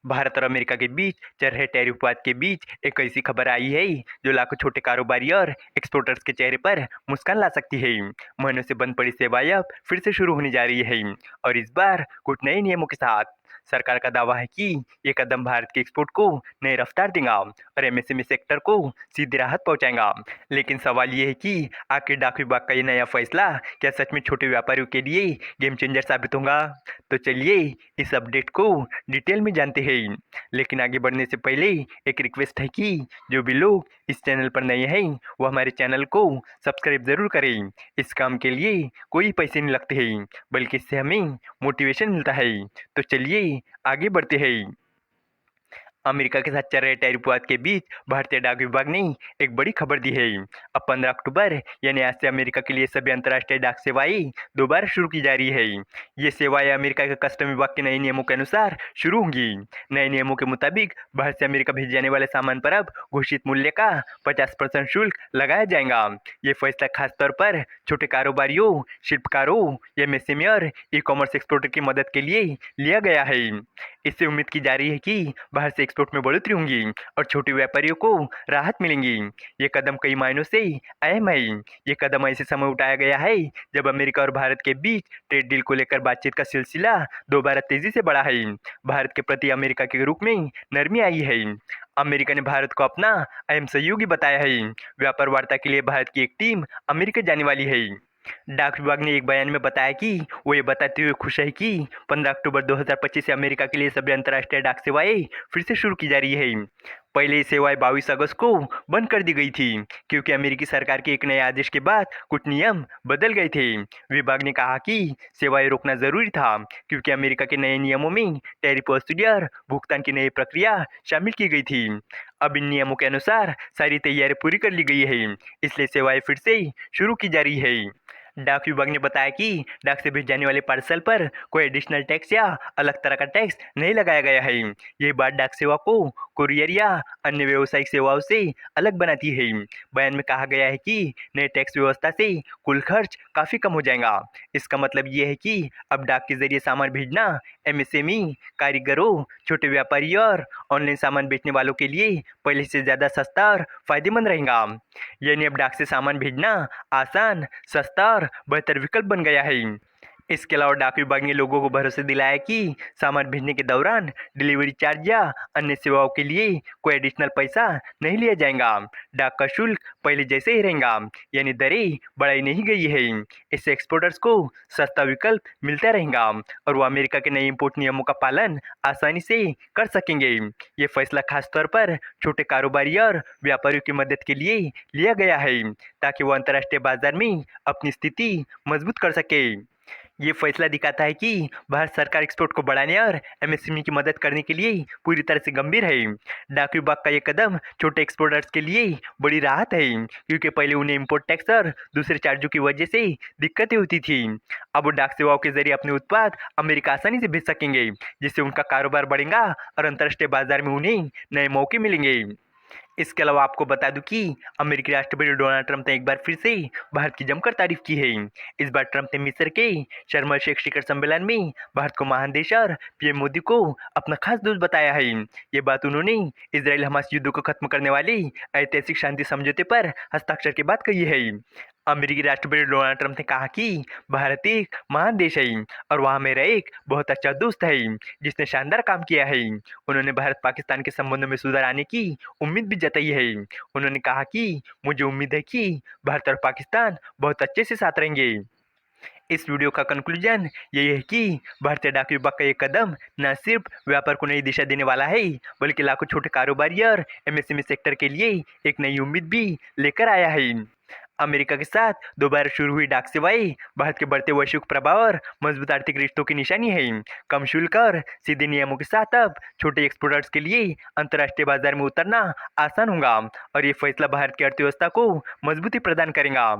भारत और अमेरिका के बीच चल रहे टैरिफ विवाद के बीच एक ऐसी खबर आई है जो लाखों छोटे कारोबारी और एक्सपोर्टर्स के चेहरे पर मुस्कान ला सकती है। महीनों से बंद पड़ी सेवाएं अब फिर से शुरू होने जा रही है और इस बार कुछ नए नियमों के साथ। सरकार का दावा है कि ये कदम भारत के एक्सपोर्ट को नई रफ्तार देगा और एमएसएमई सेक्टर को सीधी राहत पहुंचाएगा। लेकिन सवाल ये है कि आखिर डाक विभाग का ये नया फैसला क्या सच में छोटे व्यापारियों के लिए गेम चेंजर साबित होगा? तो चलिए इस अपडेट को डिटेल में जानते हैं। लेकिन आगे बढ़ने से पहले एक रिक्वेस्ट है कि जो भी लोग इस चैनल पर नए हैं वो हमारे चैनल को सब्सक्राइब जरूर करें। इस काम के लिए कोई पैसे नहीं लगते हैं, बल्कि इससे हमें मोटिवेशन मिलता है। तो चलिए आगे बढ़ते हैं। अमेरिका के साथ चल रहे टैरिफ विवाद के बीच भारतीय डाक विभाग ने एक बड़ी खबर दी है। अब 15 अक्टूबर यानी आज से अमेरिका के लिए सभी अंतर्राष्ट्रीय डाक सेवाएं दोबारा शुरू की जा रही है। ये सेवाएं अमेरिका के कस्टम विभाग के नए नियमों के अनुसार शुरू होंगी। नए नियमों के मुताबिक भारत से अमेरिका भेजे जाने वाले सामान पर अब घोषित मूल्य का 50% शुल्क लगाया जाएगा। ये फैसला खासतौर पर छोटे कारोबारियों, शिल्पकारों, एमएसएमई और ई कॉमर्स एक्सपोर्टर की मदद के लिए लिया गया है। इससे उम्मीद की जा रही है कि बाहर से एक्सपोर्ट में बढ़ोतरी होंगी और छोटे व्यापारियों को राहत मिलेंगी। ये कदम कई मायनों से अहम है। ये कदम ऐसे समय उठाया गया है जब अमेरिका और भारत के बीच ट्रेड डील को लेकर बातचीत का सिलसिला दोबारा तेजी से बढ़ा है। भारत के प्रति अमेरिका के रुख में नरमी आई है। अमेरिका ने भारत को अपना अहम सहयोगी बताया है। व्यापार वार्ता के लिए भारत की एक टीम अमेरिका जाने वाली है। डाक विभाग ने एक बयान में बताया कि वो ये बताते हुए खुश है कि 15 अक्टूबर 2025 से अमेरिका के लिए सभी अंतर्राष्ट्रीय डाक सेवाएं फिर से शुरू की जा रही है। पहले ये सेवाएं 22 अगस्त को बंद कर दी गई थी क्योंकि अमेरिकी सरकार के एक नए आदेश के बाद कुछ नियम बदल गए थे। विभाग ने कहा कि सेवाएं रोकना जरूरी था क्योंकि अमेरिका के नए नियमों में टैरिफ वसूली और भुगतान की नई प्रक्रिया शामिल की गई थी। अब इन नियमों के अनुसार सारी तैयारी पूरी कर ली गई है, इसलिए सेवाएं फिर से शुरू की जा रही है। डाक विभाग ने बताया कि डाक से भेजे जाने वाले पार्सल पर कोई एडिशनल टैक्स या अलग तरह का टैक्स नहीं लगाया गया है। यह बात डाक सेवा को कुरियर या अन्य व्यावसायिक सेवाओं से अलग बनाती है। बयान में कहा गया है कि नए टैक्स व्यवस्था से कुल खर्च काफ़ी कम हो जाएगा। इसका मतलब ये है कि अब डाक के जरिए सामान भेजना एमएसएमई, कारीगरों, छोटे व्यापारी और ऑनलाइन सामान बेचने वालों के लिए पहले से ज़्यादा सस्ता और फायदेमंद रहेगा। यानी अब डाक से सामान भेजना आसान, सस्ता और बेहतर विकल्प बन गया है। इसके अलावा डाक विभाग ने लोगों को भरोसा दिलाया कि सामान भेजने के दौरान डिलीवरी चार्ज या अन्य सेवाओं के लिए कोई एडिशनल पैसा नहीं लिया जाएगा। डाक का शुल्क पहले जैसे ही रहेगा, यानी दरें बढ़ाई नहीं गई है। इससे एक्सपोर्टर्स को सस्ता विकल्प मिलता रहेगा और वो अमेरिका के नए इंपोर्ट नियमों का पालन आसानी से कर सकेंगे। ये फैसला खासतौर पर छोटे कारोबारी और व्यापारियों की मदद के लिए लिया गया है ताकि वो अंतर्राष्ट्रीय बाजार में अपनी स्थिति मजबूत कर सके। ये फैसला दिखाता है कि भारत सरकार एक्सपोर्ट को बढ़ाने और एमएसएमई की मदद करने के लिए पूरी तरह से गंभीर है। डाक विभाग का ये कदम छोटे एक्सपोर्टर्स के लिए बड़ी राहत है क्योंकि पहले उन्हें इंपोर्ट टैक्स और दूसरे चार्जों की वजह से दिक्कतें होती थी। अब वो डाक सेवाओं के जरिए अपने उत्पाद अमेरिका आसानी से भेज सकेंगे, जिससे उनका कारोबार बढ़ेगा और अंतर्राष्ट्रीय बाजार में उन्हें नए मौके मिलेंगे। इसके अलावा आपको बता दूं कि अमेरिकी राष्ट्रपति डोनाल्ड ट्रंप ने एक बार फिर से भारत की जमकर तारीफ की है। इस बार ट्रंप ने मिस्र के शर्म एल शेख शिखर सम्मेलन में भारत को महान देश और पीएम मोदी को अपना खास दोस्त बताया है। ये बात उन्होंने इजराइल हमास युद्ध को खत्म करने वाले ऐतिहासिक शांति समझौते पर हस्ताक्षर के बाद कही है। अमेरिकी राष्ट्रपति डोनाल्ड ट्रंप ने कहा कि भारत एक महान देश है और वहाँ मेरा एक बहुत अच्छा दोस्त है जिसने शानदार काम किया है। उन्होंने भारत पाकिस्तान के संबंधों में सुधार आने की उम्मीद भी जताई है। उन्होंने कहा कि मुझे उम्मीद है कि भारत और पाकिस्तान बहुत अच्छे से साथ रहेंगे। इस वीडियो का कंक्लूजन यही है कि भारतीय डाक विभाग का ये कदम न सिर्फ व्यापार को नई दिशा देने वाला है, बल्कि लाखों छोटे कारोबारी और एमएसएमई सेक्टर के लिए एक नई उम्मीद भी लेकर आया है। अमेरिका के साथ दोबारा शुरू हुई डाक सेवाएं भारत के बढ़ते वैश्विक प्रभाव और मजबूत आर्थिक रिश्तों की निशानी है। कम शुल्क और सीधे नियमों के साथ अब छोटे एक्सपोर्टर्स के लिए अंतर्राष्ट्रीय बाजार में उतरना आसान होगा और ये फैसला भारत की अर्थव्यवस्था को मजबूती प्रदान करेगा।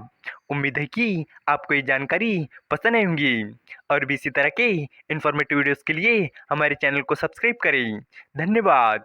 उम्मीद है कि आपको ये जानकारी पसंद आई होंगी और भी इसी तरह के इन्फॉर्मेटिव वीडियोस के लिए हमारे चैनल को सब्सक्राइब करें। धन्यवाद।